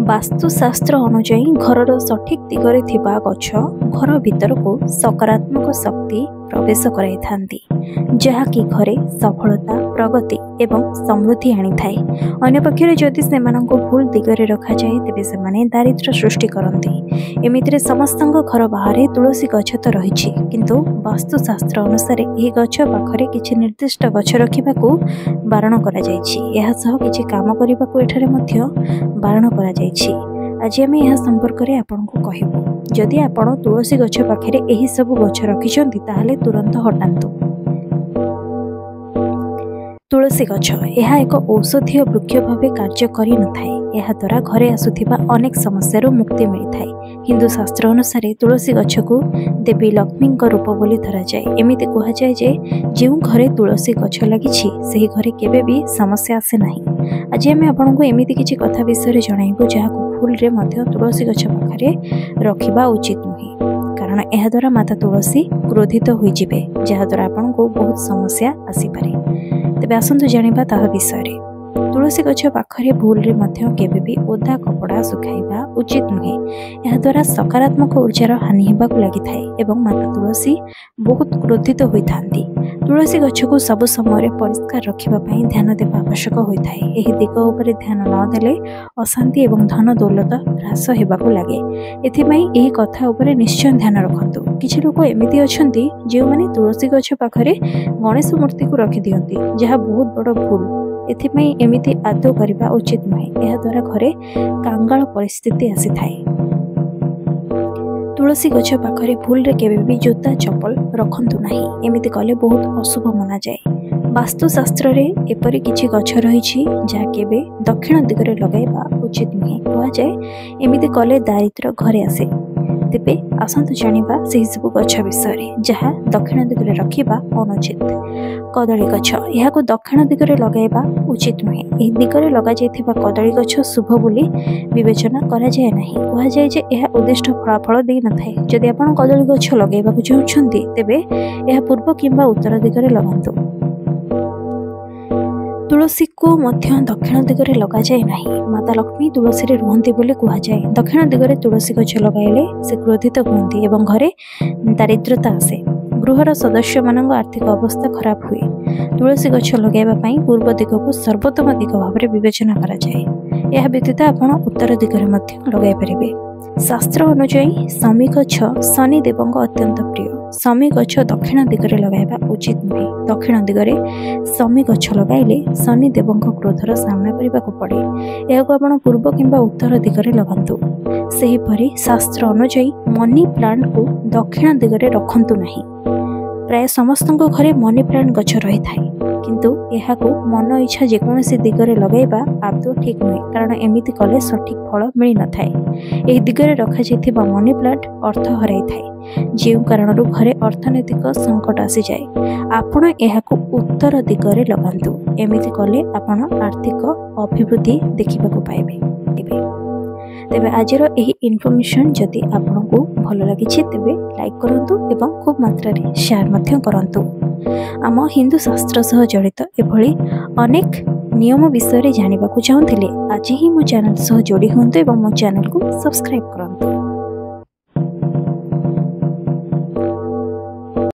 वास्तुशास्त्र अनुजाई घरर सठिक दिगरे थिबा गछ घर भितर को सकारात्मक शक्ति प्रवेश कराई थांती, जहाँकि घरे सफलता प्रगति एवं समृद्धि आनी थाए। अन्य पक्षरे जदि सेमानंको भूल दिगरे रखा जाए तेबे सेमाने दारिद्र्य सृष्टि करती। एमितिरे समस्तंक घर बाहरे तुलसी गछ तो रहिछि, किंतु वास्तुशास्त्र अनुसार एही गछ पाखरे किछि निर्दिष्ट गछ रखिबाकू बारण करा जायछि। एहा सह किछि काम करिबाकू एठारे मध्य बारण करा जायछि। आज आम यह संपर्क में आपको कहबू। जदि आपण तुलसी गछ पाखे यही सब गछ रखिंट ताहले तुरंत हटातु। तुलसी गछ यह एक औषधीय वृक्ष भाव कार्य करि न थाए। यह द्वारा घरे आसुथिबा अनेक समस्या मुक्ति मिलता है। हिंदू शास्त्र अनुसार तुलसी गछ को देवी लक्ष्मी रूप बोली धरा जाए। एमिति कह जाए जे जो घरे तुलसी गछ लगी से घरे केबे भी समस्या आसे नहीं। आज आम आपको एमिति किछि कथा विषय जणाइबु जहाँ भूल रे मध्य तुलसी गछ पाखरे रखिबा उचित नुहे, कारण यह द्वारा माता तुलसी क्रोधित हो जिबे, जहाँ द्वारा आपको बहुत समस्या आसीपारे। तेबे आसंतु जानिबा ताहा विषय रे। तुलसी गछ पाखरे भूल रे मध्य केबे भी ओदा कपड़ा सुखाइबा उचित नुहे। यह द्वारा सकारात्मक ऊर्जार हानि हेबाकू लागिथाए एवं माता तुलसी बहुत क्रोधित होइथांती। तुलसी गछ को सब समय परिष्कार रखिबा पई ध्यान देबा आवश्यक होइथाए। एही दिग उपरे ध्यान न देले अशांति एवं धन दौलत ह्रास हेबाकू लागे। एथिपई एही कथा उपरे निश्चय ध्यान रखंतु। किछि लोक एमिति अछंती जे माने तुलसी गछ पाखरे गणेश मूर्ति को रखि दियंती, जहा बहुत बड़ भूल। एथिपई एमिति आदौ करबा उचित नुहे। एहा द्वारा घरे कांगाल परिस्थिति आसी थाए। तुलसी गछ पाखरे भूल रे केबे भी जोता चप्पल रखंतु नाही। एमिति कले बहुत अशुभ मना जाए। वास्तुशास्त्र रे एपरि किछि गछ रहिछि जहा केबे दक्षिण दिगरे लगाइबा उचित नुहे। कहा जाए एमिति कले दारिद्र्य घरे आसे। तेबे आसंतु जानिबा सेहि सब गछ विषय जहा दक्षिण दिगरे रखिबा अनुचित। कदली गछ यहाको दक्षिण दिगरे लगाइबा उचित नुहे। एही दिगरे लगा जायथिबा कदली गछ शुभ बोली विवेचना करा जाय नाही। कहा जाय जे यह उद्दिष्ट फलाफल देई न थाए। जदि आपण कदली गछ लगाइबाकू चाहुछंती तेबे यह पूर्व किंबा उत्तर दिगरे लगांतु। तुलसी को मध्य दक्षिण दिगरे लगा जाए नहीं। माता लक्ष्मी तुलसी रे रुहंती बोली कहा जाए। दक्षिण दिगरे तुलसी गछ लगाइले से क्रोधित हुअंती एवं घरे दारिद्रता आसे। गृहर सदस्य मानक आर्थिक अवस्था खराब हुए। तुलसी गछ लगाइबा पई पूर्व दिग को सर्वोत्तम दिग भाव में विवेचना करा जाए। यह व्यतीत आपण उत्तर दिगरे मध्य लगाइ परिबे। शास्त्र अनुसार शमी गछ शनि देवंक अत्यंत प्रिय। शमी गछ दक्षिण दिगरे लगाइबा उचित नुहे। दक्षिण दिगरे शमी गछ लगाइले शनि देवंक क्रोधर सामना करबाकू पड़े। एहाको आपण पूर्व किंबा उत्तर दिगरे लगांतु। सेही परि शास्त्र अनुसार मनी प्लांट को दक्षिण दिगरे रखंतु नाही। प्राय समस्तंक घरे मनी प्लांट गछ रही थाए, किंतु एहाको मन इच्छा जेकोसी दिगरे लगाइबा आदौ ठीक नुहे, कारण एमिति कले सठिक फल मिल न थाए। एही दिगरे रखा जायथिबा मनी प्लांट अर्थ हराई थाए, जेउ कारणरू घरे अर्थनैतिक संकट आसी जाए। आपण एहाको उत्तर दिगरे लगांतु। एमिति कले आपण आर्थिक अभिवृद्धि देखिबाकू पाइबे। तेबे आजिर एही इन्फॉर्मेशन जदि आपनको भल लागिछि तेबे लाइक करंतु एवं खूब मात्रा रे शेयर मध्य करंतु। आम हिंदू शास्त्र सह जड़ित एभली अनेक नियम विषय रे जानिबाकू चाहुथिले आज ही मो चैनल सह जोड़ी हुंतु एवं मो चैनल को सब्सक्राइब करंतु।